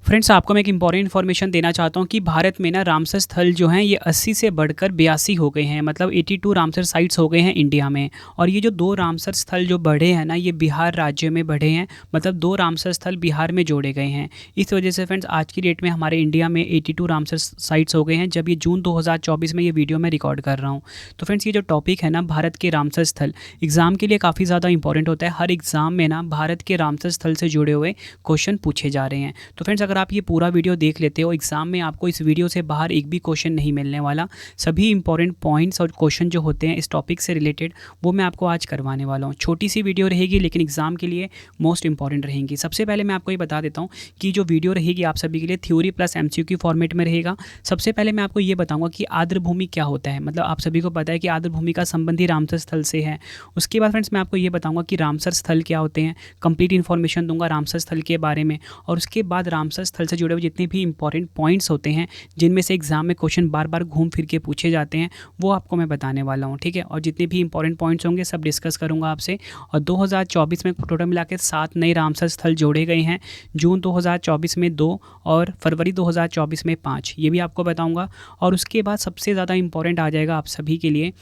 Friends, आपको मैं एक इंपॉर्टेंट इन्फॉर्मेशन देना चाहता हूँ कि भारत में ना रामसर स्थल जो हैं ये 80 से बढ़कर 82 हो गए हैं। मतलब 82 रामसर साइट्स हो गए हैं इंडिया में। और ये जो 2 रामसर स्थल जो बढ़े हैं ना, ये बिहार राज्य में बढ़े हैं। मतलब 2 रामसर स्थल बिहार में जोड़े गए हैं। इस वजह से फ्रेंड्स आज की डेट में हमारे इंडिया में 82 रामसर साइट्स हो गए हैं, जब ये जून 2024 में ये वीडियो मैं रिकॉर्ड कर रहा हूँ। तो फ्रेंड्स, ये जो टॉपिक है ना भारत के रामसर स्थल, एग्ज़ाम के लिए काफ़ी ज़्यादा इंपॉर्टेंट होता है। हर एग्ज़ाम में ना भारत के रामसर स्थल से जुड़े हुए क्वेश्चन पूछे जा रहे हैं। तो फ्रेंड्स, अगर आप ये पूरा वीडियो देख लेते हो, एग्जाम में आपको इस वीडियो से बाहर एक भी क्वेश्चन नहीं मिलने वाला। सभी इंपॉर्टेंट पॉइंट्स और क्वेश्चन जो होते हैं इस टॉपिक से रिलेटेड, वो मैं आपको आज करवाने वाला हूँ। छोटी सी वीडियो रहेगी लेकिन एग्जाम के लिए मोस्ट इंपॉर्टेंट रहेंगी। सबसे पहले मैं आपको ये बता देता हूँ कि जो वीडियो रहेगी आप सभी के लिए थ्योरी प्लस एमसीक्यू फॉर्मेट में रहेगा। सबसे पहले मैं आपको ये बताऊँगा कि आर्द्र भूमि क्या होता है। मतलब आप सभी को पता है कि आर्द्र भूमि का संबंधी रामसर स्थल से है। उसके बाद फ्रेंड्स मैं आपको ये बताऊँगा कि रामसर स्थल क्या होते हैं, कंप्लीट इन्फॉर्मेशन दूंगा रामसर स्थल के बारे में। और उसके बाद रामसर स्थल से जुड़े हुए जितने भी इंपॉर्टेंट पॉइंट्स होते हैं, जिनमें से एग्जाम में क्वेश्चन बार बार घूम फिर के पूछे जाते हैं, वो आपको मैं बताने वाला हूँ। ठीक है, और जितने भी इंपॉर्टेंट पॉइंट्स होंगे सब डिस्कस करूँगा आपसे। और 2024 में टोटल मिला के 7 नए रामसर स्थल जोड़े गए हैं। जून 2024 में 2 और फरवरी 2024 में 5, ये भी आपको बताऊँगा। और उसके बाद सबसे ज़्यादा इंपॉर्टेंट आ जाएगा आप सभी के लिए,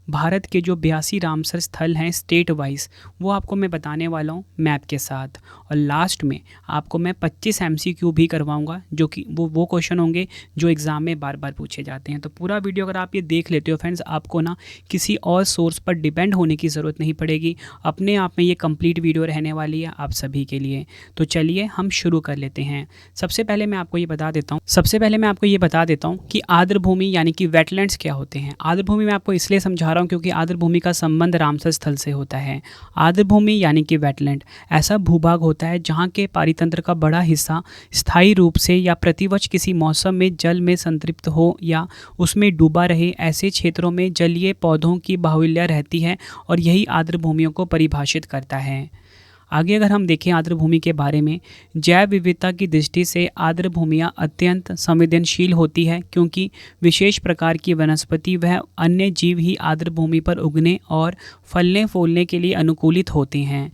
भारत के जो 82 रामसर स्थल हैं स्टेट वाइज, वो आपको मैं बताने वाला हूँ मैप के साथ। और लास्ट में आपको मैं 25 एमसीक्यू भी करवाऊँगा, जो कि वो क्वेश्चन होंगे जो एग्ज़ाम में बार बार पूछे जाते हैं। तो पूरा वीडियो अगर आप ये देख लेते हो फ्रेंड्स, आपको ना किसी और सोर्स पर डिपेंड होने की ज़रूरत नहीं पड़ेगी। अपने आप में ये कंप्लीट वीडियो रहने वाली है आप सभी के लिए। तो चलिए हम शुरू कर लेते हैं। सबसे पहले मैं आपको ये बता देता हूँ कि आर्द्र भूमि यानी कि वेटलैंड्स क्या होते हैं। आर्द्र भूमि मैं आपको इसलिए समझा रहा हूँ क्योंकि आर्द्र भूमि का संबंध रामसर स्थल से होता है। आर्द्र भूमि यानी कि वेटलैंड ऐसा भूभाग होता है जहाँ के पारितंत्र का बड़ा हिस्सा स्थायी रूप से या प्रतिवर्ष किसी मौसम में जल में संतृप्त हो या उसमें डूबा रहे। ऐसे क्षेत्रों में जलीय पौधों की बाहुल्य रहती है और यही आर्द्र भूमियों को परिभाषित करता है। आगे अगर हम देखें आर्द्र भूमि के बारे में, जैव विविधता की दृष्टि से आर्द्र भूमियाँ अत्यंत संवेदनशील होती है, क्योंकि विशेष प्रकार की वनस्पति वह अन्य जीव ही आर्द्र भूमि पर उगने और फलने फूलने के लिए अनुकूलित होते हैं।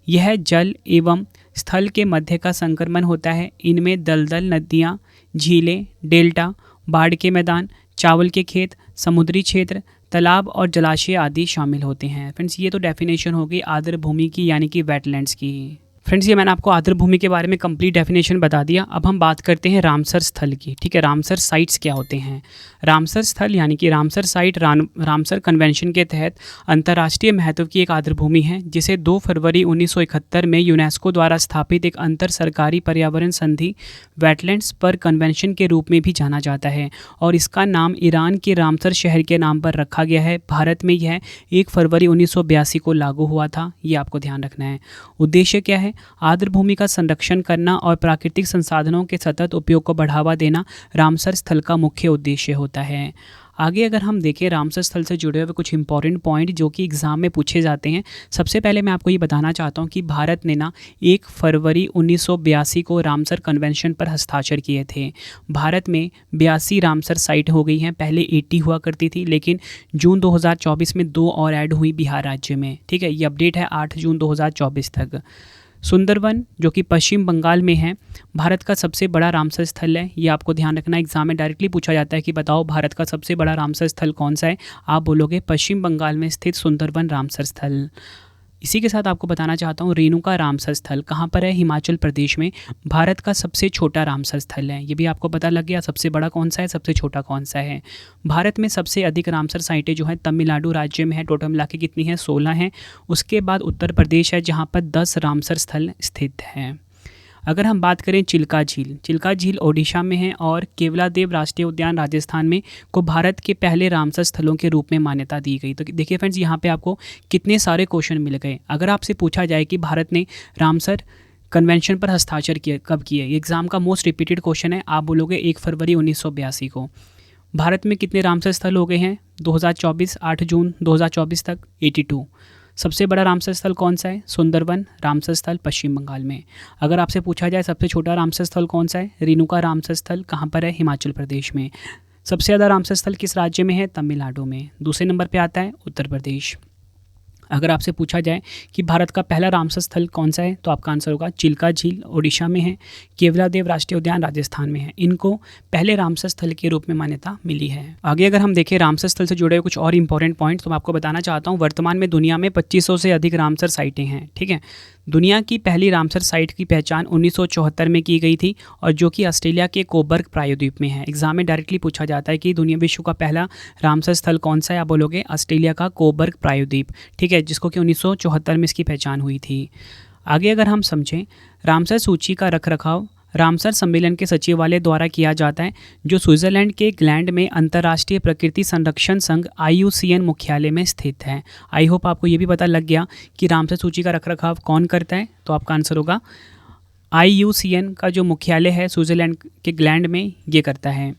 यह जल एवं स्थल के मध्य का संक्रमण होता है। इनमें दलदल नदियाँ, झीलें, डेल्टा, बाढ़ के मैदान, चावल के खेत, समुद्री क्षेत्र, तालाब और जलाशय आदि शामिल होते हैं। फ्रेंड्स, ये तो डेफिनेशन होगी आर्द्र भूमि की यानी कि वेटलैंड्स की। फ्रेंड्स, ये मैंने आपको आर्द्र भूमि के बारे में कंप्लीट डेफिनेशन बता दिया। अब हम बात करते हैं रामसर स्थल की। ठीक है, रामसर साइट्स क्या होते हैं। रामसर स्थल यानी कि रामसर साइट रामसर कन्वेंशन के तहत अंतर्राष्ट्रीय महत्व की एक आर्द्र भूमि है, जिसे 2 फरवरी 1971 में यूनेस्को द्वारा स्थापित एक अंतर सरकारी पर्यावरण संधि वेटलैंड्स पर कन्वेंशन के रूप में भी जाना जाता है। और इसका नाम ईरान के रामसर शहर के नाम पर रखा गया है। भारत में यह 1 फरवरी 1982 को लागू हुआ था। ये आपको ध्यान रखना है। उद्देश्य क्या है? आर्द्र भूमि का संरक्षण करना और प्राकृतिक संसाधनों के सतत उपयोग को बढ़ावा देना रामसर स्थल का मुख्य उद्देश्य होता है। आगे अगर हम देखें रामसर स्थल से जुड़े हुए कुछ इंपॉर्टेंट पॉइंट जो कि एग्जाम में पूछे जाते हैं। सबसे पहले मैं आपको ये बताना चाहता हूँ कि भारत ने ना 1 फरवरी 1982 को रामसर कन्वेंशन पर हस्ताक्षर किए थे। भारत में 82 रामसर साइट हो गई हैं। पहले 80 हुआ करती थी, लेकिन जून 2024 में 2 और ऐड हुई बिहार राज्य में। ठीक है, ये अपडेट है 8 जून 2024 तक। सुंदरवन जो कि पश्चिम बंगाल में है, भारत का सबसे बड़ा रामसर स्थल है। ये आपको ध्यान रखना, एग्जाम में डायरेक्टली पूछा जाता है कि बताओ भारत का सबसे बड़ा रामसर स्थल कौन सा है। आप बोलोगे पश्चिम बंगाल में स्थित सुंदरवन रामसर स्थल। इसी के साथ आपको बताना चाहता हूँ रेणुका रामसर स्थल कहाँ पर है, हिमाचल प्रदेश में। भारत का सबसे छोटा रामसर स्थल है। ये भी आपको पता लग गया सबसे बड़ा कौन सा है, सबसे छोटा कौन सा है। भारत में सबसे अधिक रामसर साइटें जो हैं तमिलनाडु राज्य में है। टोटल मिला के कितनी है, 16 हैं। उसके बाद उत्तर प्रदेश है जहाँ पर 10 रामसर स्थल स्थित हैं। अगर हम बात करें चिल्का झील ओडिशा में है और केवलादेव राष्ट्रीय उद्यान राजस्थान में को भारत के पहले रामसर स्थलों के रूप में मान्यता दी गई। तो देखिए फ्रेंड्स, यहाँ पे आपको कितने सारे क्वेश्चन मिल गए। अगर आपसे पूछा जाए कि भारत ने रामसर कन्वेंशन पर हस्ताक्षर किया कब किए, एग्जाम का मोस्ट रिपीटेड क्वेश्चन है। आप बोलोगे 1 फरवरी 1982 को। भारत में कितने रामसर स्थल हो गए हैं 2024 8 जून 2024 तक, 82। सबसे बड़ा रामसर स्थल कौन सा है, सुंदरवन रामसर स्थल पश्चिम बंगाल में। अगर आपसे पूछा जाए सबसे छोटा रामसर स्थल कौन सा है, रेणुका रामसर स्थल कहाँ पर है, हिमाचल प्रदेश में। सबसे ज़्यादा रामसर स्थल किस राज्य में है, तमिलनाडु में। दूसरे नंबर पे आता है उत्तर प्रदेश। अगर आपसे पूछा जाए कि भारत का पहला रामसर स्थल कौन सा है, तो आपका आंसर होगा चिल्का झील, ओडिशा में है। केवलादेव राष्ट्रीय उद्यान राजस्थान में है। इनको पहले रामसर स्थल के रूप में मान्यता मिली है। आगे अगर हम देखें रामसर स्थल से जुड़े हुए कुछ और इंपॉर्टेंट पॉइंट, तो मैं आपको बताना चाहता हूँ वर्तमान में दुनिया में 2500 से अधिक रामसर साइटें हैं। ठीक है, दुनिया की पहली रामसर साइट की पहचान 1974 में की गई थी और जो कि ऑस्ट्रेलिया के कोबर्ग प्रायद्वीप में है। एग्जाम में डायरेक्टली पूछा जाता है कि दुनिया विश्व का पहला रामसर स्थल कौन सा है, आप बोलोगे ऑस्ट्रेलिया का कोबर्ग प्रायद्वीप। ठीक है, जिसको कि 1974 में इसकी पहचान हुई थी। आगे अगर हम समझें रामसर सूची का रखरखाव रामसर सम्मेलन के सचिवालय द्वारा किया जाता है, जो स्विट्जरलैंड के ग्लैंड में अंतर्राष्ट्रीय प्रकृति संरक्षण संघ IUCN मुख्यालय में स्थित है। आई होप आपको ये भी पता लग गया कि रामसर सूची का रखरखाव कौन करता है, तो आपका आंसर होगा IUCN का जो मुख्यालय है स्विट्जरलैंड के ग्लैंड में ये करता है।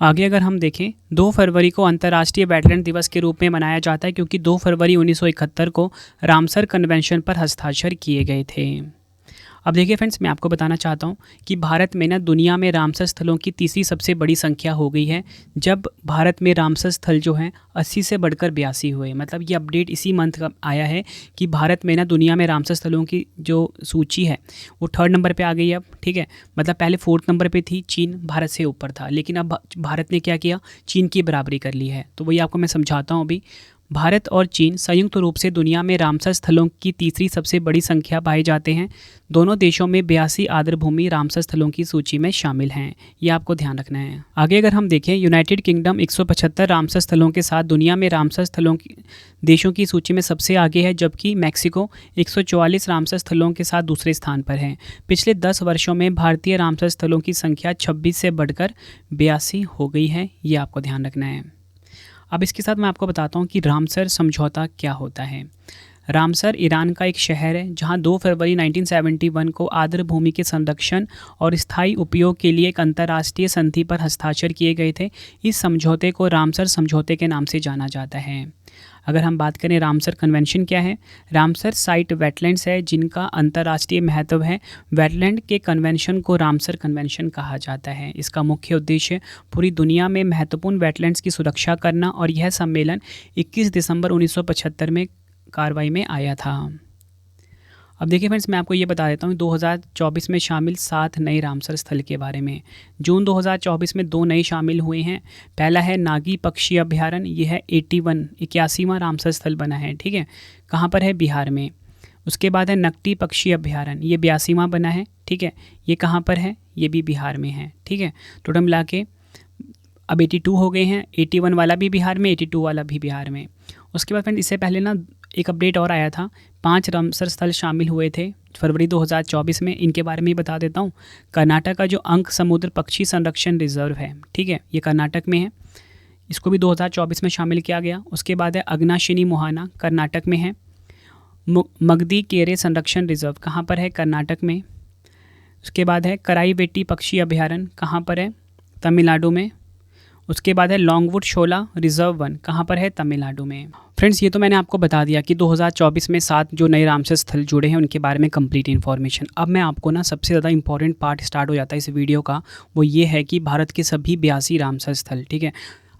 आगे अगर हम देखें 2 फरवरी को अंतर्राष्ट्रीय वेटलैंड दिवस के रूप में मनाया जाता है, क्योंकि 2 फरवरी 1971 को रामसर कन्वेंशन पर हस्ताक्षर किए गए थे। अब देखिए फ्रेंड्स, मैं आपको बताना चाहता हूँ कि भारत में ना दुनिया में रामसर स्थलों की तीसरी सबसे बड़ी संख्या हो गई है, जब भारत में रामसर स्थल जो हैं 80 से बढ़कर 82 हुए। मतलब ये अपडेट इसी मंथ का आया है कि भारत में ना दुनिया में रामसर स्थलों की जो सूची है वो 3rd नंबर पे आ गई है अब। ठीक है, मतलब पहले 4th नंबर पे थी, चीन भारत से ऊपर था, लेकिन अब भारत ने क्या किया, चीन की बराबरी कर ली है। तो वही आपको मैं समझाता हूँ अभी। भारत और चीन संयुक्त रूप से दुनिया में रामसर स्थलों की तीसरी सबसे बड़ी संख्या पाए जाते हैं। दोनों देशों में 82 आर्द्रभूमि रामसर स्थलों की सूची में शामिल हैं। ये आपको ध्यान रखना है। आगे अगर हम देखें यूनाइटेड किंगडम 175 रामसर स्थलों के साथ दुनिया में रामसर स्थलों की देशों की सूची में सबसे आगे है, जबकि मैक्सिको 144 रामसर स्थलों के साथ दूसरे स्थान पर है। पिछले 10 वर्षों में भारतीय रामसर स्थलों की संख्या 26 से बढ़कर 82 हो गई है। ये आपको ध्यान रखना है। अब इसके साथ मैं आपको बताता हूँ कि रामसर समझौता क्या होता है। रामसर ईरान का एक शहर है जहाँ 2 फरवरी 1971 को आर्द्रभूमि के संरक्षण और स्थायी उपयोग के लिए एक अंतर्राष्ट्रीय संधि पर हस्ताक्षर किए गए थे। इस समझौते को रामसर समझौते के नाम से जाना जाता है। अगर हम बात करें रामसर कन्वेंशन क्या है, रामसर साइट वेटलैंड्स है जिनका अंतर्राष्ट्रीय महत्व है। वेटलैंड के कन्वेंशन को रामसर कन्वेंशन कहा जाता है। इसका मुख्य उद्देश्य पूरी दुनिया में महत्वपूर्ण वेटलैंड्स की सुरक्षा करना, और यह सम्मेलन 21 दिसंबर 1975 में कार्रवाई में आया था। अब देखिए फ्रेंड्स, मैं आपको ये बता देता हूँ 2024 में शामिल 7 नए रामसर स्थल के बारे में। जून 2024 में 2 नए शामिल हुए हैं। पहला है नागी पक्षी अभयारण्य, ये है 81वां रामसर स्थल बना है। ठीक है, कहाँ पर है, बिहार में। उसके बाद है नकटी पक्षी अभयारण्य, ये 82वां बना है। ठीक है, ये कहाँ पर है, ये भी बिहार में है। ठीक है, टोटल मिला के अब 82 हो गए हैं। 81 वाला भी बिहार में, 82 वाला भी बिहार में। उसके बाद फ्रेंड इससे पहले ना एक अपडेट और आया था, 5 रामसर स्थल शामिल हुए थे फरवरी 2024 में। इनके बारे में ही बता देता हूँ। कर्नाटक का जो अंक समुद्र पक्षी संरक्षण रिजर्व है, ठीक है, ये कर्नाटक में है, इसको भी 2024 में शामिल किया गया। उसके बाद है अगनाशिनी मोहाना, कर्नाटक में है। मगदी केरे संरक्षण रिजर्व कहाँ पर है, कर्नाटक में। उसके बाद है कराईवेटी पक्षी अभयारण्य, कहाँ पर है, तमिलनाडु में। उसके बाद है लॉन्गवुड शोला रिजर्व 1, कहाँ पर है, तमिलनाडु में। फ्रेंड्स, ये तो मैंने आपको बता दिया कि 2024 में 7 जो नए रामसर स्थल जुड़े हैं उनके बारे में कंप्लीट इन्फॉर्मेशन। अब मैं आपको ना सबसे ज़्यादा इंपॉर्टेंट पार्ट स्टार्ट हो जाता है इस वीडियो का, वो ये है कि भारत के सभी 82 रामसर स्थल, ठीक है,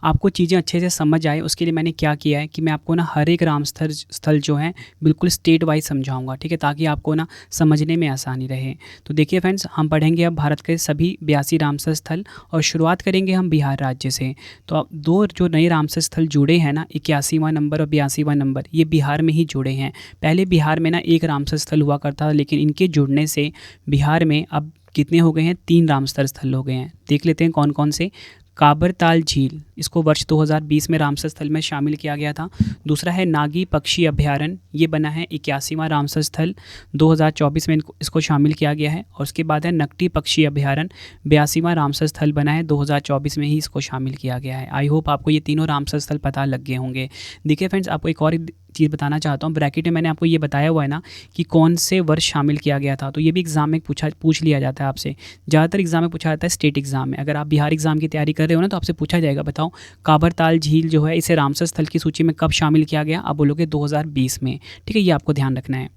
आपको चीज़ें अच्छे से समझ आए उसके लिए मैंने क्या किया है कि मैं आपको ना हर एक रामसर स्थल जो है बिल्कुल स्टेट वाइज समझाऊंगा। ठीक है, ताकि आपको ना समझने में आसानी रहे। तो देखिए फ्रेंड्स, हम पढ़ेंगे अब भारत के सभी 82 रामसर स्थल, और शुरुआत करेंगे हम बिहार राज्य से। तो अब 2 जो नए रामसर स्थल जुड़े हैं ना, 81वां नंबर और 82वां नंबर, ये बिहार में ही जुड़े हैं। पहले बिहार में ना 1 रामसर स्थल हुआ करता था, लेकिन इनके जुड़ने से बिहार में अब कितने हो गए हैं, 3 रामसर स्थल हो गए हैं। देख लेते हैं कौन कौन से। काबरताल झील, इसको वर्ष 2020 में रामसर स्थल में शामिल किया गया था। दूसरा है नागी पक्षी अभयारण्य, ये बना है 81वां रामसर स्थल, 2024 में इसको शामिल किया गया है। और उसके बाद है नकटी पक्षी अभयारण्य, 82वां रामसर स्थल बना है, 2024 में ही इसको शामिल किया गया है। आई होप आपको ये तीनों रामसर स्थल पता लग गए होंगे। देखिए फ्रेंड्स, आपको एक और चीज़ बताना चाहता हूँ। ब्रैकेट में मैंने आपको ये बताया हुआ है ना कि कौन से वर्ष शामिल किया गया था, तो ये भी एग्जाम में पूछ लिया जाता है आपसे। ज़्यादातर एग्जाम में पूछा जाता है स्टेट एग्जाम में। अगर आप बिहार एग्जाम की तैयारी कर रहे हो ना, तो आपसे पूछा जाएगा, बताओ काबरताल झील जो है इसे रामसर स्थल की सूची में कब शामिल किया गया, आप बोलोगे 2020 में। ठीक है, ये आपको ध्यान रखना है।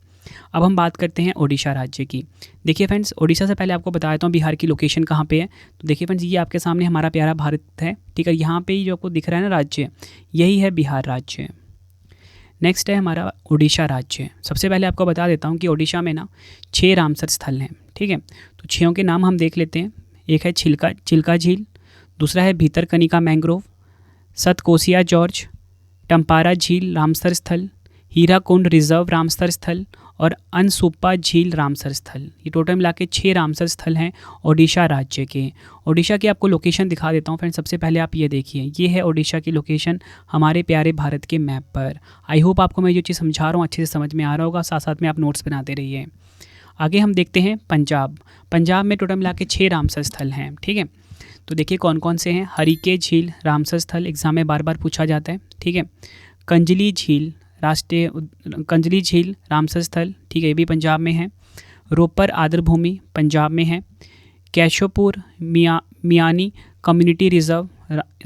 अब हम बात करते हैं ओडिशा राज्य की। देखिए फ्रेंड्स, ओडिशा से पहले आपको बता देता हूँ बिहार की लोकेशन कहाँ पे है। तो देखिए फ्रेंड्स, ये आपके सामने हमारा प्यारा भारत है। ठीक है, यहाँ पे ही जो आपको दिख रहा है ना राज्य, यही है बिहार राज्य। नेक्स्ट है हमारा उड़ीसा राज्य। सबसे पहले आपको बता देता हूँ कि उड़ीसा में ना 6 रामसर स्थल हैं, ठीक है। तो 6 के नाम हम देख लेते हैं। एक है चिल्का झील, दूसरा है भीतरकनिका मैंग्रोव, सतकोसिया जॉर्ज, टम्पारा झील रामसर स्थल, हीराकुंड रिजर्व रामसर स्थल और अनसुप्पा झील रामसर स्थल। ये टोटल मिला के 6 रामसर स्थल हैं ओडिशा राज्य के। ओडिशा की आपको लोकेशन दिखा देता हूँ फ्रेंड्स। सबसे पहले आप ये देखिए, ये है ओडिशा की लोकेशन हमारे प्यारे भारत के मैप पर। आई होप आपको मैं जो चीज़ समझा रहा हूँ अच्छे से समझ में आ रहा होगा, साथ साथ में आप नोट्स बनाते रहिए। आगे हम देखते हैं पंजाब। पंजाब में टोटल मिला के 6 रामसर स्थल हैं, ठीक है। तो देखिए कौन कौन से हैं। हरिके झील रामसर स्थल, एग्जाम में बार बार पूछा जाता है, ठीक है। कंजली झील कंजली झील रामसर स्थल, ठीक है, ये भी पंजाब में है। रोपर आर्द्रभूमि पंजाब में है। कैशोपुर मियानी कम्युनिटी रिजर्व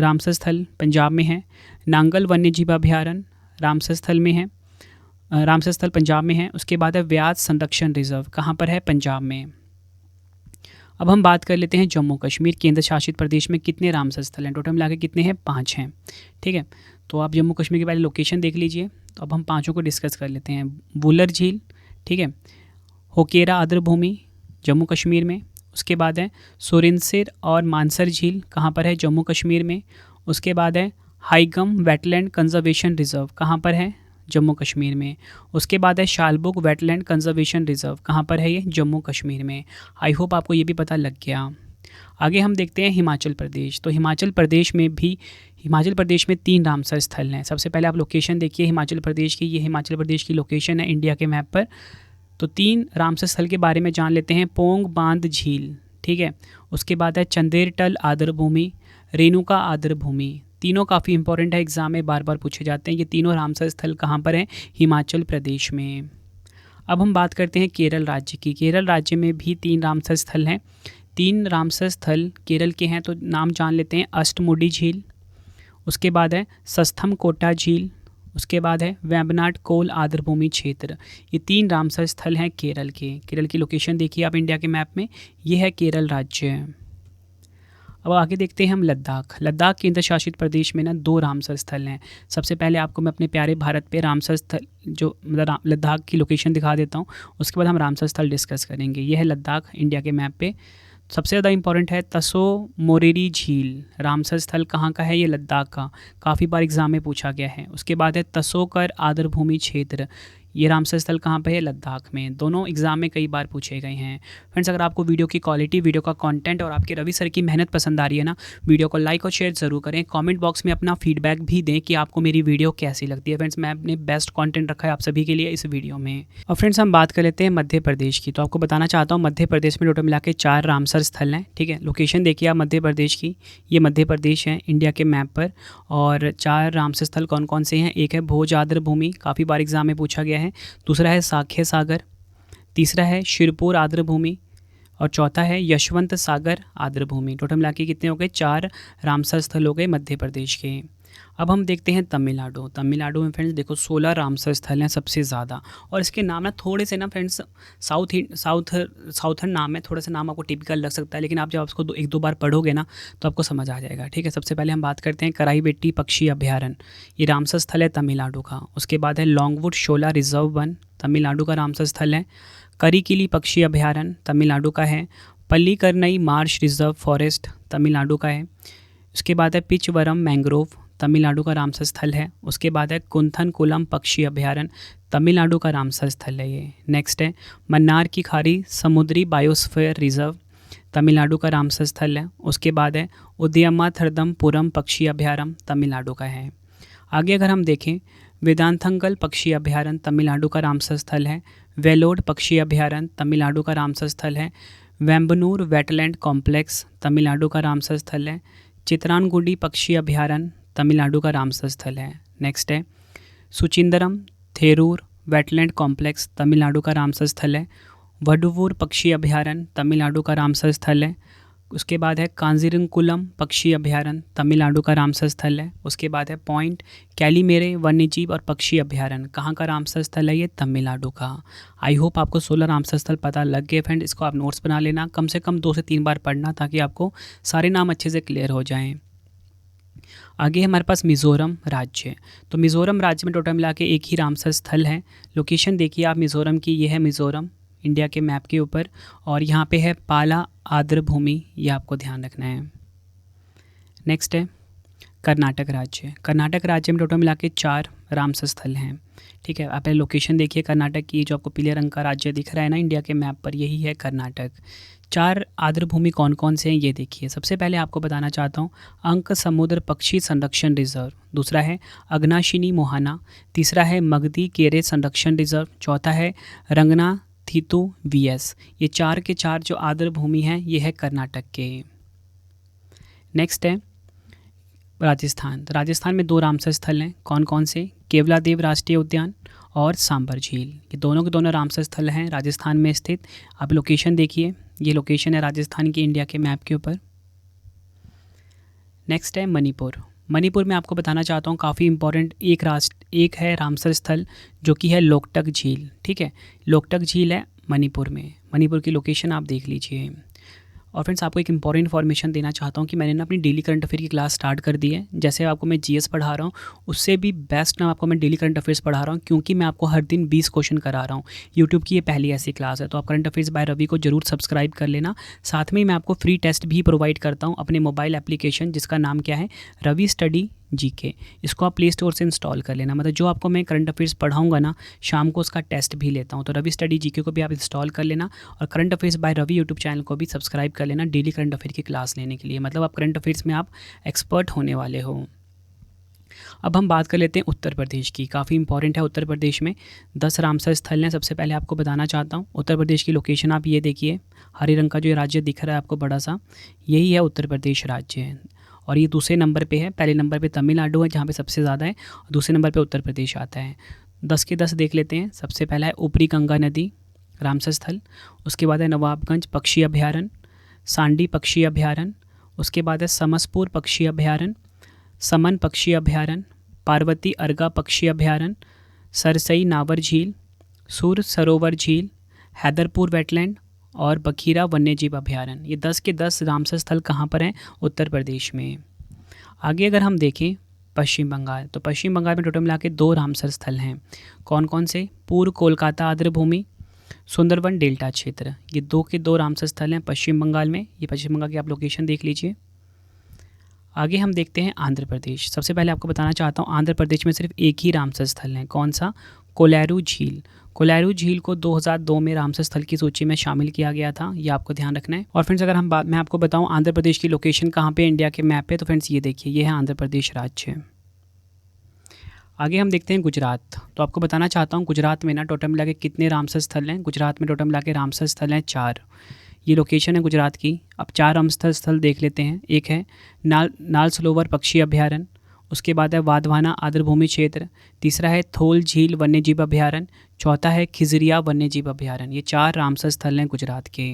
रामसर स्थल पंजाब में है। नांगल वन्यजीव अभयारण्य रामसर स्थल में है, रामसर स्थल पंजाब में है। उसके बाद है व्यास संरक्षण रिजर्व, कहाँ पर है, पंजाब में। अब हम बात कर लेते हैं जम्मू कश्मीर केंद्र शासित प्रदेश में कितने रामसर स्थल हैं। टोटल मिला के कितने हैं, 5 हैं, ठीक है। तो आप जम्मू कश्मीर की पहले लोकेशन देख लीजिए। तो अब हम 5 को डिस्कस कर लेते हैं। बुलर झील, ठीक है, होकेरा आर्द्रभूमि जम्मू कश्मीर में। उसके बाद है सुरिनसिर और मानसर झील, कहाँ पर है, जम्मू कश्मीर में। उसके बाद है हाईगम वेटलैंड कंजर्वेशन रिजर्व, कहाँ पर है, जम्मू कश्मीर में। उसके बाद है शालबुग वेटलैंड कंजर्वेशन रिजर्व, कहाँ पर है ये, जम्मू कश्मीर में। आई होप आपको ये भी पता लग गया। आगे हम देखते हैं हिमाचल प्रदेश। तो हिमाचल प्रदेश में 3 रामसर स्थल हैं। सबसे पहले आप लोकेशन देखिए हिमाचल प्रदेश की। ये हिमाचल प्रदेश की लोकेशन है इंडिया के मैप पर। तो 3 रामसर स्थल के बारे में जान लेते हैं। पोंग बांध झील, ठीक है। उसके बाद है चंदेरटल आर्द्रभूमि, रेणुका आर्द्रभूमि। तीनों काफ़ी इंपॉर्टेंट है, एग्जाम में बार बार पूछे जाते हैं। ये तीनों रामसर स्थल कहाँ पर हैं, हिमाचल प्रदेश में। अब हम बात करते हैं केरल राज्य की। केरल राज्य में भी 3 रामसर स्थल हैं। 3 रामसर स्थल केरल के हैं, तो नाम जान लेते हैं। अष्टमुडी झील, उसके बाद है सस्थम कोटा झील, उसके बाद है वेम्बनाड कोल आर्द्रभूमि क्षेत्र। ये 3 रामसर स्थल हैं केरल के। केरल की लोकेशन देखिए आप इंडिया के मैप में, ये है केरल राज्य। अब आगे देखते हैं हम लद्दाख। लद्दाख केंद्र शासित प्रदेश में ना 2 रामसर स्थल हैं। सबसे पहले आपको मैं अपने प्यारे भारत पे रामसर स्थल जो मतलब लद्दाख की लोकेशन दिखा देता हूँ। उसके बाद हम रामसर स्थल डिस्कस करेंगे। ये है लद्दाख इंडिया के मैप पे। सबसे ज़्यादा इंपॉर्टेंट है तसो मोरिरी झील, रामसर स्थल कहाँ का है, ये लद्दाख का, काफ़ी बार एग्जाम में पूछा गया है। उसके बाद है तसोकर आर्द्रभूमि क्षेत्र, ये रामसर स्थल कहाँ पे है, लद्दाख में। दोनों एग्जाम में कई बार पूछे गए हैं। फ्रेंड्स, अगर आपको वीडियो की क्वालिटी, वीडियो का कंटेंट और आपके रवि सर की मेहनत पसंद आ रही है ना, वीडियो को लाइक और शेयर ज़रूर करें। कमेंट बॉक्स में अपना फीडबैक भी दें कि आपको मेरी वीडियो कैसी लगती है। फ्रेंड्स, मैं अपने बेस्ट कंटेंट रखा है आप सभी के लिए इस वीडियो में। और फ्रेंड्स, हम बात कर लेते हैं मध्य प्रदेश की। तो आपको बताना चाहता हूँ मध्य प्रदेश में टोटल मिला के 4 रामसर स्थल हैं, ठीक है। लोकेशन देखिए आप मध्य प्रदेश की, ये मध्य प्रदेश है इंडिया के मैप पर। और 4 रामसर स्थल कौन कौन से हैं, एक है भोज आर्द्रभूमि, काफ़ी बार एग्जाम में पूछा गया है। दूसरा है साख्य सागर, तीसरा है शिरपुर आर्द्रभूमि और चौथा है यशवंत सागर आर्द्रभूमि। टोटल मिला के कितने हो गए, 4 रामसर स्थल हो गए मध्य प्रदेश के। अब हम देखते हैं तमिलनाडु। तमिलनाडु में फ्रेंड्स देखो 16 रामसर स्थल हैं सबसे ज़्यादा। और इसके नाम ना थोड़े से ना फ्रेंड्स साउथर्न नाम है, थोड़ा सा नाम आपको टिपिकल लग सकता है, लेकिन आप जब उसको 1-2 बार पढ़ोगे ना तो आपको समझ आ जाएगा, ठीक है। सबसे पहले हम बात करते हैं कराईवेट्टी पक्षी अभयारण्य, ये रामसर स्थल है तमिलनाडु का। उसके बाद है लॉन्गवुड शोला रिजर्व वन, तमिलनाडु का रामसर स्थल है। करिकिली पक्षी अभयारण्य तमिलनाडु का है। Pallikaranai Marsh reserve forest Tamil Nadu का है। उसके बाद है पिचवरम मैंग्रोव, तमिलनाडु का रामसर स्थल है। उसके बाद है कुंथनकुलम पक्षी अभयारण्य, तमिलनाडु का रामसर स्थल है ये। नेक्स्ट है मन्नार की खाड़ी समुद्री बायोस्फीयर रिजर्व, तमिलनाडु का रामसर स्थल है। उसके बाद है उद्यमाथर्दमपुरम पक्षी अभयारण्य, तमिलनाडु का है। आगे अगर हम देखें वेदांतंगल पक्षी अभयारण्य, तमिलनाडु का रामसर स्थल है। वेलोड पक्षी अभयारण्य, तमिलनाडु का रामसर स्थल है। वेम्बनूर वेटलैंड कॉम्प्लेक्स, तमिलनाडु का रामसर स्थल है। चित्रानगुडी पक्षी अभयारण्य, तमिलनाडु का रामसर स्थल है। नेक्स्ट है सुचिंदरम थेरूर वेटलैंड कॉम्प्लेक्स, तमिलनाडु का रामसर स्थल है। वडुवूर पक्षी अभयारण्य, तमिलनाडु का रामसर स्थल है। उसके बाद है कांजीरंगकुलम पक्षी अभयारण्य, तमिलनाडु का रामसर स्थल है। उसके बाद है पॉइंट कैलीमेरे वन्यजीव और पक्षी अभयारण्य, कहाँ का रामसर स्थल है, ये तमिलनाडु का। आई होप आपको 16 रामसर स्थल पता लग गए फ्रेंड। इसको आप नोट्स बना लेना, कम से कम 2 से 3 बार पढ़ना ताकि आपको सारे नाम अच्छे से क्लियर हो जाएँ। आगे हमारे पास मिज़ोरम राज्य है। तो मिज़ोरम राज्य में टोटल मिला के एक ही रामसर स्थल है। लोकेशन देखिए आप मिज़ोरम की, ये है मिज़ोरम इंडिया के मैप के ऊपर, और यहाँ पे है पाला आर्द्र भूमि, ये आपको ध्यान रखना है। नेक्स्ट है कर्नाटक राज्य। कर्नाटक राज्य में टोटल मिला के 4 रामसर स्थल हैं। ठीक है, आप लोकेशन देखिए कर्नाटक की, जो आपको पीले रंग का राज्य दिख रहा है ना इंडिया के मैप पर, यही है कर्नाटक। 4 आर्द्र भूमि कौन कौन से हैं ये देखिए। सबसे पहले आपको बताना चाहता हूँ अंक समुद्र पक्षी संरक्षण रिजर्व, दूसरा है अग्नाशिनी मोहाना, तीसरा है मगधी केरे संरक्षण रिजर्व, चौथा है रंगना थीतु वीएस। ये 4 के 4 जो आर्द्र भूमि हैं ये है कर्नाटक के। नेक्स्ट है राजस्थान। तो राजस्थान में 2 रामसर स्थल हैं, कौन कौन से? केवलादेव राष्ट्रीय उद्यान और सांबर झील। ये दोनों के दोनों रामसर स्थल हैं राजस्थान में स्थित। आप लोकेशन देखिए, ये लोकेशन है राजस्थान की इंडिया के मैप के ऊपर। नेक्स्ट है मणिपुर। मणिपुर में आपको बताना चाहता हूँ काफ़ी इंपॉर्टेंट एक है रामसर स्थल जो कि है लोकटक झील। ठीक है, लोकटक झील है मणिपुर में। मणिपुर की लोकेशन आप देख लीजिए। और फ्रेंड्स आपको एक इंपॉर्टेंट इन्फॉर्मेशन देना चाहता हूँ कि मैंने ना अपनी डेली करंट अफेयर की क्लास स्टार्ट कर दी है। जैसे आपको मैं जीएस पढ़ा रहा हूँ उससे भी बेस्ट ना आपको मैं डेली करंट अफेयर्स पढ़ा रहा हूँ, क्योंकि मैं आपको हर दिन 20 क्वेश्चन करा रहा हूँ। यूट्यूब की ये पहली ऐसी क्लास है, तो आप करंट अफेयर्स बाय रवि को जरूर सब्सक्राइब कर लेना। साथ में मैं आपको फ्री टेस्ट भी प्रोवाइड करता हूँ अपने मोबाइल एप्लीकेशन, जिसका नाम क्या है, रवि स्टडी जीके। इसको आप प्ले स्टोर से इंस्टॉल कर लेना। मतलब जो आपको मैं करंट अफेयर्स पढ़ाऊंगा ना, शाम को उसका टेस्ट भी लेता हूं। तो रवि स्टडी जीके को भी आप इंस्टॉल कर लेना, और current affairs by Ravi YouTube channel को भी सब्सक्राइब कर लेना डेली करंट अफेयर की क्लास लेने के लिए। मतलब आप करंट अफेयर्स में आप एक्सपर्ट होने वाले हो। अब हम बात कर लेते हैं उत्तर प्रदेश की। काफ़ी इंपॉर्टेंट है उत्तर प्रदेश में 10 रामसर स्थल हैं। सबसे पहले आपको बताना चाहता हूँ उत्तर प्रदेश की लोकेशन आप ये देखिए, हरे रंग का जो राज्य दिख रहा है आपको बड़ा सा, यही है उत्तर प्रदेश राज्य है। और ये दूसरे नंबर पे है, पहले नंबर पे तमिलनाडु है जहाँ पे सबसे ज़्यादा है, और दूसरे नंबर पे उत्तर प्रदेश आता है। 10 के 10 देख लेते हैं। सबसे पहला है ऊपरी गंगा नदी रामसर स्थल, उसके बाद है नवाबगंज पक्षी अभयारण्य, सांडी पक्षी अभयारण्य, उसके बाद है समसपुर पक्षी अभयारण्य, समन पक्षी अभयारण्य, पार्वती अर्गा पक्षी अभयारण्य, सरसई नावर झील, सुर सरोवर झील, हैदरपुर वेटलैंड और बखीरा वन्यजीव अभयारण्य। ये 10 के 10 रामसर स्थल कहाँ पर हैं? उत्तर प्रदेश में। आगे अगर हम देखें पश्चिम बंगाल, तो पश्चिम बंगाल में टोटल मिला के 2 रामसर स्थल हैं। कौन कौन से? पूर्व कोलकाता आर्द्र भूमि, सुंदरवन डेल्टा क्षेत्र। ये 2 के 2 रामसर स्थल हैं पश्चिम बंगाल में। ये पश्चिम बंगाल की आप लोकेशन देख लीजिए। आगे हम देखते हैं आंध्र प्रदेश। सबसे पहले आपको बताना चाहता हूँ आंध्र प्रदेश में सिर्फ एक ही रामसर स्थल है। कौन सा? कोलारू झील। कोलारू झील को 2002 में रामसर स्थल की सूची में शामिल किया गया था, ये आपको ध्यान रखना है। और फ्रेंड्स अगर मैं आपको बताऊं आंध्र प्रदेश की लोकेशन कहाँ पे इंडिया के मैप पे, तो फ्रेंड्स ये देखिए, ये है आंध्र प्रदेश राज्य। आगे हम देखते हैं गुजरात। तो आपको बताना चाहता हूँ गुजरात में ना टोटल मिला के कितने रामसर स्थल हैं? गुजरात में टोटल मिला के रामसर स्थल हैं 4। ये लोकेशन है गुजरात की। अब 4 रामसर स्थल देख लेते हैं। एक है नाल सरोवर पक्षी अभयारण्य, उसके बाद है वाधवाना आर्द्रभूमि क्षेत्र, तीसरा है थोल झील वन्यजीव अभयारण्य, चौथा है खिजरिया वन्यजीव अभयारण्य। ये 4 रामसर स्थल हैं गुजरात के।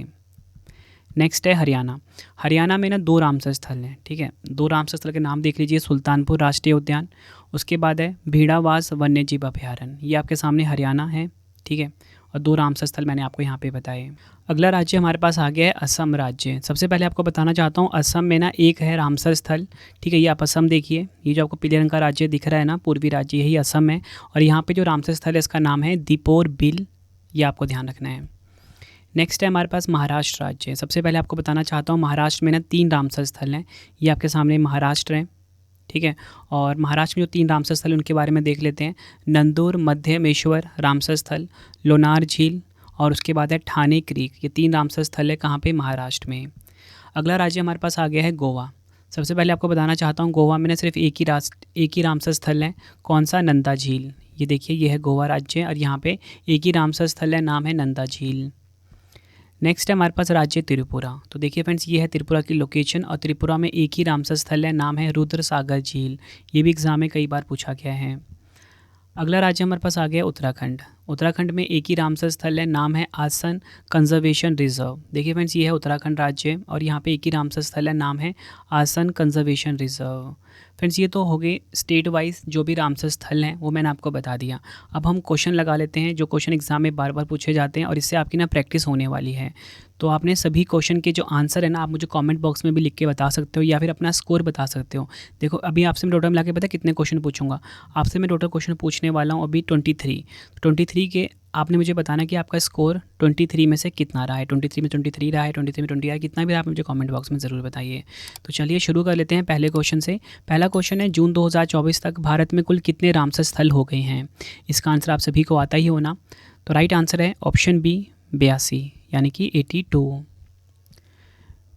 नेक्स्ट है हरियाणा। हरियाणा में ना 2 रामसर स्थल हैं। ठीक है, 2 रामसर स्थल के नाम देख लीजिए, सुल्तानपुर राष्ट्रीय उद्यान, उसके बाद है भीड़ावास वन्यजीव अभयारण्य। ये आपके सामने हरियाणा है। ठीक है, और 2 रामसर स्थल मैंने आपको यहाँ पे बताए। अगला राज्य हमारे पास आ गया है असम राज्य। सबसे पहले आपको बताना चाहता हूँ असम में ना एक है रामसर स्थल। ठीक है, ये आप असम देखिए, ये जो आपको पीले रंग का राज्य दिख रहा है ना, पूर्वी राज्य, यही असम है। और यहाँ पे जो रामसर स्थल है इसका नाम है दीपोर बिल, ये आपको ध्यान रखना है। नेक्स्ट है हमारे पास महाराष्ट्र राज्य। सबसे पहले आपको बताना चाहता हूँ महाराष्ट्र में ना 3 रामसर स्थल हैं। ये आपके सामने महाराष्ट्र है। ठीक है, और महाराष्ट्र में जो 3 रामसर स्थल उनके बारे में देख लेते हैं। नंदूर मध्यमेश्वर रामसर स्थल, लोनार झील, और उसके बाद है ठाणे क्रीक। ये 3 रामसर स्थल है कहाँ पे? महाराष्ट्र में। अगला राज्य हमारे पास आ गया है गोवा। सबसे पहले आपको बताना चाहता हूँ गोवा में ना सिर्फ एक ही रामसर स्थल है। कौन सा? नंदा झील। ये देखिए, ये है गोवा राज्य, और यहाँ पे एक ही रामसर स्थल है, नाम है नंदा झील। नेक्स्ट है हमारे पास राज्य त्रिपुरा। तो देखिए फ्रेंड्स, ये है त्रिपुरा की लोकेशन, और त्रिपुरा में एक ही रामसर स्थल है, नाम है रुद्र सागर झील। ये भी एग्जाम में कई बार पूछा गया है। अगला राज्य हमारे पास आ गया उत्तराखंड। उत्तराखंड में एक ही रामसर स्थल है, नाम है आसन कंजर्वेशन रिजर्व। देखिए फ्रेंड्स, ये है उत्तराखंड राज्य और यहाँ पे एक ही रामसर स्थल है, नाम है आसन कंजर्वेशन रिजर्व। फ्रेंड्स, ये तो हो गए स्टेट वाइज जो भी रामसर स्थल हैं वो मैंने आपको बता दिया। अब हम क्वेश्चन लगा लेते हैं जो क्वेश्चन एग्जाम में बार बार पूछे जाते हैं और इससे आपकी ना प्रैक्टिस होने वाली है। तो आपने सभी क्वेश्चन के जो आंसर है ना, आप मुझे कमेंट बॉक्स में भी लिख के बता सकते हो या फिर अपना स्कोर बता सकते हो। देखो अभी आपसे मैं टोटल मिला के पता कितने क्वेश्चन पूछूंगा। आपसे मैं टोटल क्वेश्चन पूछने वाला हूँ अभी 23 के। आपने मुझे बताना कि आपका स्कोर 23 में से कितना रहा है। 23 में 23 रहा है, 23 में 20 रहा है, कितना भी रहा है आप मुझे कमेंट बॉक्स में ज़रूर बताइए। तो चलिए शुरू कर लेते हैं पहले क्वेश्चन से। पहला क्वेश्चन है, जून 2024 तक भारत में कुल कितने रामसर स्थल हो गए हैं। इसका आंसर आप सभी को आता ही होना। तो राइट आंसर है ऑप्शन बी 82 यानी कि 82।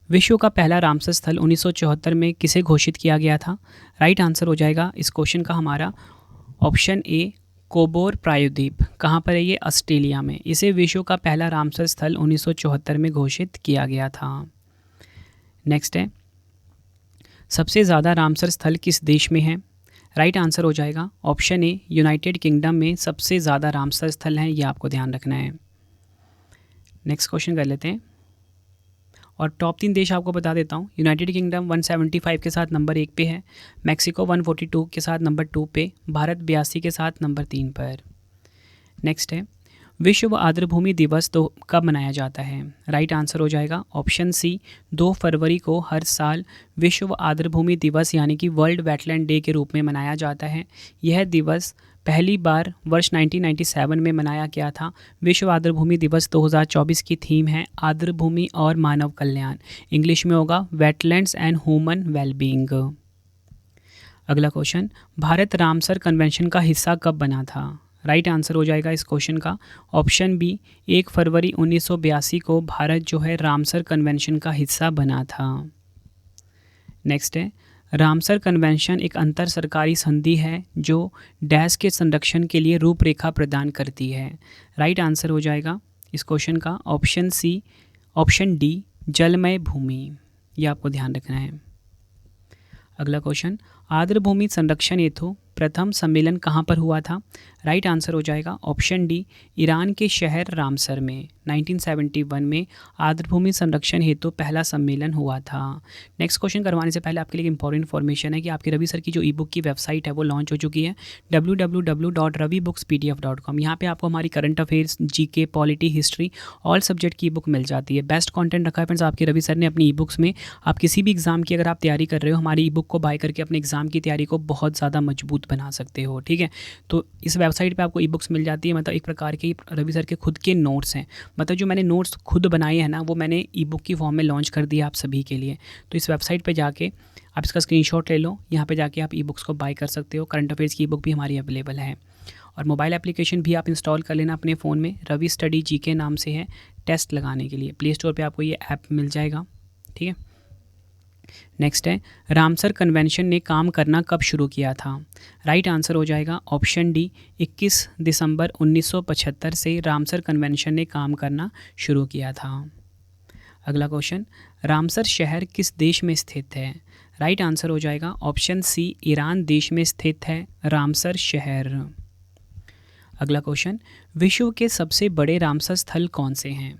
विश्व का पहला रामसर स्थल 1974 में किसे घोषित किया गया था। राइट आंसर हो जाएगा इस क्वेश्चन का हमारा ऑप्शन ए कोबोर प्रायद्वीप। कहाँ पर है ये, ऑस्ट्रेलिया में। इसे विश्व का पहला रामसर स्थल 1974 में घोषित किया गया था। नेक्स्ट है, सबसे ज़्यादा रामसर स्थल किस देश में है। राइट आंसर हो जाएगा ऑप्शन ए यूनाइटेड किंगडम में सबसे ज़्यादा रामसर स्थल हैं, ये आपको ध्यान रखना है। नेक्स्ट क्वेश्चन कर लेते हैं और टॉप 3 देश आपको बता देता हूँ। यूनाइटेड किंगडम 175 के साथ नंबर 1 पे है, मैक्सिको 142 के साथ नंबर 2 पे, भारत 82 के साथ नंबर 3 पर। नेक्स्ट है, विश्व आर्द्रभूमि दिवस तो कब मनाया जाता है। राइट आंसर हो जाएगा ऑप्शन सी 2 फरवरी को हर साल विश्व आर्द्रभूमि दिवस यानी कि वर्ल्ड वेटलैंड डे के रूप में मनाया जाता है। यह दिवस पहली बार वर्ष 1997 में मनाया गया था। विश्व आर्द्रभूमि दिवस 2024 की थीम है आर्द्रभूमि और मानव कल्याण। इंग्लिश में होगा वेटलैंड्स एंड ह्यूमन वेलबींग। अगला क्वेश्चन, भारत रामसर कन्वेंशन का हिस्सा कब बना था। राइट आंसर हो जाएगा इस क्वेश्चन का ऑप्शन बी 1 फरवरी 1982 को भारत जो है रामसर कन्वेंशन का हिस्सा बना था। नेक्स्ट है, रामसर कन्वेंशन एक अंतर सरकारी संधि है जो डैश के संरक्षण के लिए रूपरेखा प्रदान करती है। राइट आंसर हो जाएगा इस क्वेश्चन का ऑप्शन डी जलमय भूमि। यह आपको ध्यान रखना है। अगला क्वेश्चन, आर्द्रभूमि संरक्षण हेतु प्रथम सम्मेलन कहाँ पर हुआ था। राइट आंसर हो जाएगा ऑप्शन डी ईरान के शहर रामसर में 1971 में आर्द्रभूमि संरक्षण हेतु पहला सम्मेलन हुआ था। नेक्स्ट क्वेश्चन करवाने से पहले आपके लिए इंपॉर्टेंट इन्फॉर्मेशन है कि आपकी रवि सर की जो ई बुक की वेबसाइट है वो लॉन्च हो चुकी है www.ravibookspdf.com। यहाँ पे आपको हमारी current affairs, GK, polity, history all subject की ई बुक मिल जाती है। बेस्ट कंटेंट रखा है फ्रेंड्स आपके रवि सर ने अपनी ई बुक्स में। आप किसी भी एग्जाम की अगर आप तैयारी कर रहे हो, हमारी ई बुक को बाय करके अपने एग्जाम की तैयारी को बहुत ज़्यादा मजबूत बना सकते हो। ठीक है, तो इस वेबसाइट पे आपको ई बुक्स मिल जाती है। मतलब एक प्रकार के रवि सर के खुद के नोट्स हैं। मतलब जो मैंने नोट्स खुद बनाए हैं ना, वो मैंने ई बुक की फॉर्म में लॉन्च कर दिया आप सभी के लिए। तो इस वेबसाइट पे जाके आप इसका स्क्रीनशॉट ले लो। यहाँ पे जाके आप ई बुक्स को बाय कर सकते हो। करंट अफेयर्स की ई बुक भी हमारी अवेलेबल है और मोबाइल एप्लीकेशन भी आप इंस्टॉल कर लेना अपने फ़ोन में। रवि स्टडी जीके नाम से है, टेस्ट लगाने के लिए। प्ले स्टोर पर आपको ये ऐप मिल जाएगा। ठीक है, नेक्स्ट है, रामसर कन्वेंशन ने काम करना कब शुरू किया था। राइट आंसर हो जाएगा ऑप्शन डी 21 दिसंबर 1975 से रामसर कन्वेंशन ने काम करना शुरू किया था। अगला क्वेश्चन, रामसर शहर किस देश में स्थित है। राइट आंसर हो जाएगा ऑप्शन सी ईरान देश में स्थित है रामसर शहर। अगला क्वेश्चन, विश्व के सबसे बड़े रामसर स्थल कौन से हैं।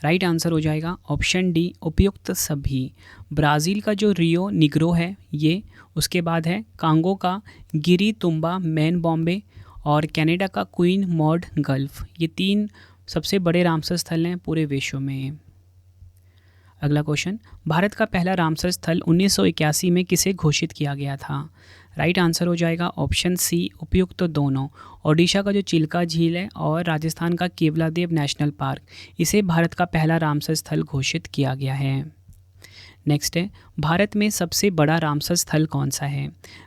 राइट आंसर हो जाएगा ऑप्शन डी उपयुक्त सभी। ब्राज़ील का जो रियो निग्रो है ये, उसके बाद है कांगो का गिरी तुम्बा मैन बॉम्बे और कनाडा का क्वीन मॉड गल्फ। ये 3 सबसे बड़े रामसर स्थल हैं पूरे विश्व में। अगला क्वेश्चन, भारत का पहला रामसर स्थल 1981 में किसे घोषित किया गया था। राइट आंसर हो जाएगा ऑप्शन सी उपयुक्त दोनों। ओडिशा का जो चिल्का झील है और राजस्थान का केवलादेव नेशनल पार्क, इसे भारत का पहला रामसर स्थल घोषित किया गया है। नेक्स्ट है, भारत में सबसे बड़ा रामसर स्थल कौन सा है।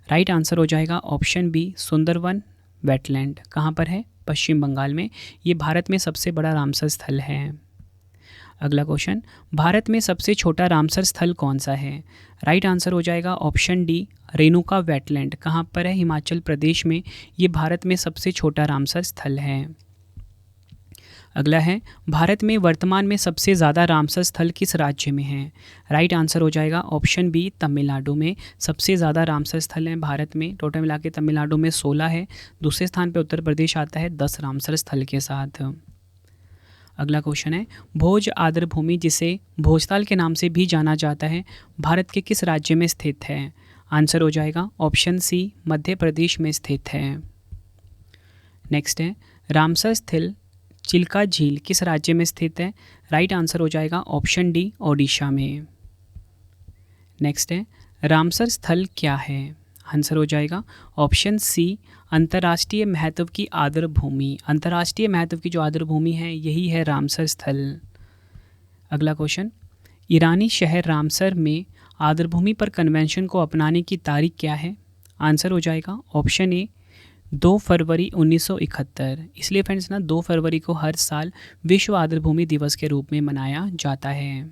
राइट आंसर हो जाएगा ऑप्शन बी सुंदरवन वेटलैंड। कहाँ पर है, पश्चिम बंगाल में। ये भारत में सबसे बड़ा रामसर स्थल है। अगला क्वेश्चन, भारत में सबसे छोटा रामसर स्थल कौन सा है। राइट आंसर हो जाएगा ऑप्शन डी रेणुका वेटलैंड। कहाँ पर है, हिमाचल प्रदेश में। ये भारत में सबसे छोटा रामसर स्थल है। अगला है, भारत में वर्तमान में सबसे ज़्यादा रामसर स्थल किस राज्य में हैं? राइट आंसर हो जाएगा ऑप्शन बी, तमिलनाडु में सबसे ज़्यादा रामसर स्थल हैं भारत में। टोटल मिला के तमिलनाडु में 16 है। दूसरे स्थान पर उत्तर प्रदेश आता है 10 रामसर स्थल के साथ। अगला क्वेश्चन है, भोज आर्द्रभूमि जिसे भोजताल के नाम से भी जाना जाता है, भारत के किस राज्य में स्थित है? आंसर हो जाएगा ऑप्शन सी, मध्य प्रदेश में स्थित है। नेक्स्ट है, रामसर स्थल चिल्का झील किस राज्य में स्थित है? राइट आंसर हो जाएगा ऑप्शन डी, ओडिशा में। नेक्स्ट है, रामसर स्थल क्या है? आंसर हो जाएगा ऑप्शन सी, अंतर्राष्ट्रीय महत्व की आर्द्रभूमि। अंतर्राष्ट्रीय महत्व की जो आर्द्रभूमि है यही है रामसर स्थल। अगला क्वेश्चन, ईरानी शहर रामसर में आर्द्रभूमि पर कन्वेंशन को अपनाने की तारीख क्या है? आंसर हो जाएगा ऑप्शन ए, 2 फरवरी 1971। इसलिए फ्रेंड्स ना 2 फरवरी को हर साल विश्व आर्द्रभूमि दिवस के रूप में मनाया जाता है।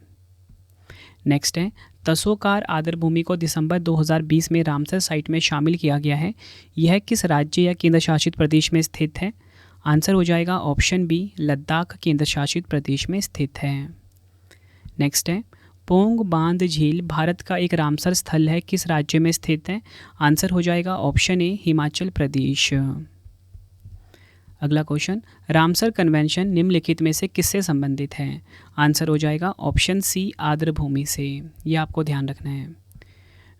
नेक्स्ट है, तसोकार आर्द्रभूमि को दिसंबर 2020 में रामसर साइट में शामिल किया गया है। यह किस राज्य या केंद्र शासित प्रदेश में स्थित है? आंसर हो जाएगा ऑप्शन बी, लद्दाख केंद्र शासित प्रदेश में स्थित है। नेक्स्ट है, पोंग बांध झील भारत का एक रामसर स्थल है, किस राज्य में स्थित है? आंसर हो जाएगा ऑप्शन ए, हिमाचल प्रदेश। अगला क्वेश्चन, रामसर कन्वेंशन निम्नलिखित में से किससे संबंधित है? आंसर हो जाएगा ऑप्शन सी, आर्द्रभूमि से। यह आपको ध्यान रखना है।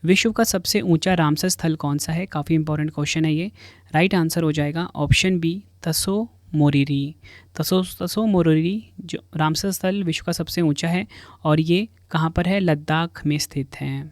विश्व का सबसे ऊंचा रामसर स्थल कौन सा है? काफ़ी इंपॉर्टेंट क्वेश्चन है ये। राइट आंसर हो जाएगा ऑप्शन बी, तसो मोरिरी। तसो मोरिरी जो रामसर स्थल विश्व का सबसे ऊंचा है और ये कहाँ पर है? लद्दाख में स्थित है।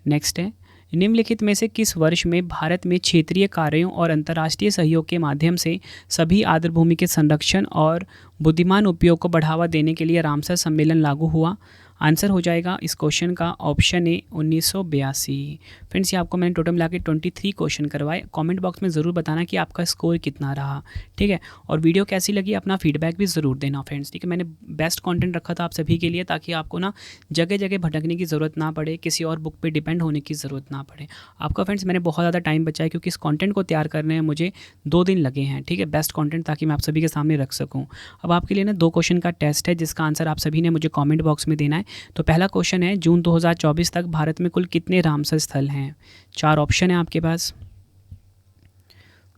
नेक्स्ट है, निम्नलिखित में से किस वर्ष में भारत में क्षेत्रीय कार्यों और अंतर्राष्ट्रीय सहयोग के माध्यम से सभी आर्द्रभूमि के संरक्षण और बुद्धिमान उपयोग को बढ़ावा देने के लिए रामसर सम्मेलन लागू हुआ? आंसर हो जाएगा इस क्वेश्चन का ऑप्शन ए, 1982। फ्रेंड्स ये आपको मैंने टोटल मिला के 23 क्वेश्चन करवाए। कमेंट बॉक्स में ज़रूर बताना कि आपका स्कोर कितना रहा, ठीक है। और वीडियो कैसी लगी अपना फीडबैक भी ज़रूर देना फ्रेंड्स, ठीक है। मैंने बेस्ट कंटेंट रखा था आप सभी के लिए ताकि आपको ना जगह जगह भटकने की ज़रूरत ना पड़े, किसी और बुक पर डिपेंड होने की ज़रूरत ना पड़े आपका। फ्रेंड्स मैंने बहुत ज़्यादा टाइम बचाया क्योंकि इस कॉन्टेंट को तैयार करने में मुझे 2 दिन लगे हैं, ठीक है। बेस्ट कॉन्टेंट ताकि मैं आप सभी के सामने रख सकूँ। अब आपके लिए ना 2 क्वेश्चन का टेस्ट है जिसका आंसर आप सभी ने मुझे कॉमेंट बॉक्स में देना है। तो पहला क्वेश्चन है, जून 2024 तक भारत में कुल कितने रामसर स्थल हैं? 4 ऑप्शन है आपके पास।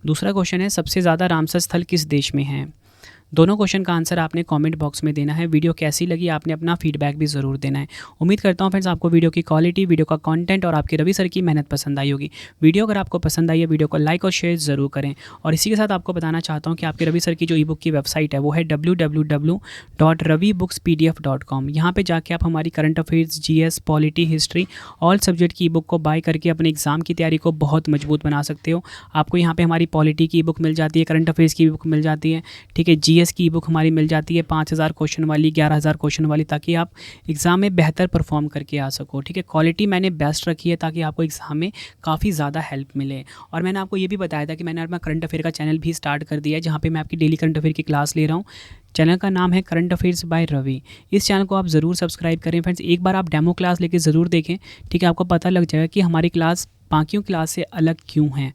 दूसरा क्वेश्चन है, सबसे ज़्यादा रामसर स्थल किस देश में हैं? दोनों क्वेश्चन का आंसर आपने कमेंट बॉक्स में देना है। वीडियो कैसी लगी आपने अपना फीडबैक भी ज़रूर देना है। उम्मीद करता हूँ फ्रेंड्स आपको वीडियो की क्वालिटी, वीडियो का कंटेंट और आपके रवि सर की मेहनत पसंद आई होगी। वीडियो अगर आपको पसंद आई है वीडियो को लाइक और शेयर ज़रूर करें। और इसी के साथ आपको बताना चाहता हूँ कि आपके रवि सर की जो ई बुक की वेबसाइट है वो है www.ravibookspdf.com। यहाँ पर जाके आप हमारी current affairs, GS, polity, history all subject की ई बुक को बाय करके अपने एग्जाम की तैयारी को बहुत मजबूत बना सकते हो। आपको यहाँ पर हमारी पॉलिटी की ई बुक मिल जाती है, करंट अफेयर्स की ई बुक मिल जाती है, ठीक है। GS की ई बुक हमारी मिल जाती है 5000 क्वेश्चन वाली, 11000 क्वेश्चन वाली, ताकि आप एग्जाम में बेहतर परफॉर्म करके आ सको, ठीक है। क्वालिटी मैंने बेस्ट रखी है ताकि आपको एग्जाम में काफ़ी ज़्यादा हेल्प मिले। और मैंने आपको ये भी बताया था कि मैंने अपना करंट अफेयर का चैनल भी स्टार्ट कर दिया है जहाँ पे मैं आपकी डेली करंट अफेयर की क्लास ले रहा हूँ। चैनल का नाम है करंट अफेयर्स बाय रवि। इस चैनल को आप ज़रूर सब्सक्राइब करें फ्रेंड्स। एक बार आप डेमो क्लास लेके ज़रूर देखें, ठीक है। आपको पता लग जाएगा कि हमारी क्लास बाकियों क्लास से अलग क्यों है।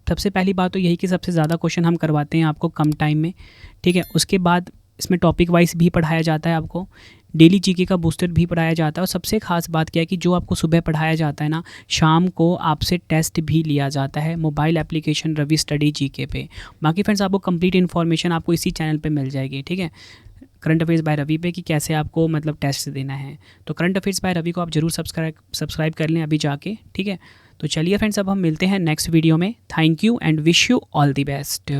सबसे पहली बात तो यही कि सबसे ज़्यादा क्वेश्चन हम करवाते हैं आपको कम टाइम में, ठीक है। उसके बाद इसमें टॉपिक वाइज भी पढ़ाया जाता है, आपको डेली जीके का बूस्टर भी पढ़ाया जाता है। और सबसे खास बात क्या है कि जो आपको सुबह पढ़ाया जाता है ना, शाम को आपसे टेस्ट भी लिया जाता है mobile application Ravi study GK पे। बाकी फ्रेंड्स आपको कंप्लीट इन्फॉर्मेशन आपको इसी चैनल पे मिल जाएगी, ठीक है, करंट अफेयर्स बाय रवि पे, कि कैसे आपको मतलब टेस्ट देना है। तो करंट अफेयर्स बाय रवि को आप जरूर सब्सक्राइब कर लें अभी जाके, ठीक है। तो चलिए फ्रेंड्स अब हम मिलते हैं नेक्स्ट वीडियो में। Thank you and wish you all the best.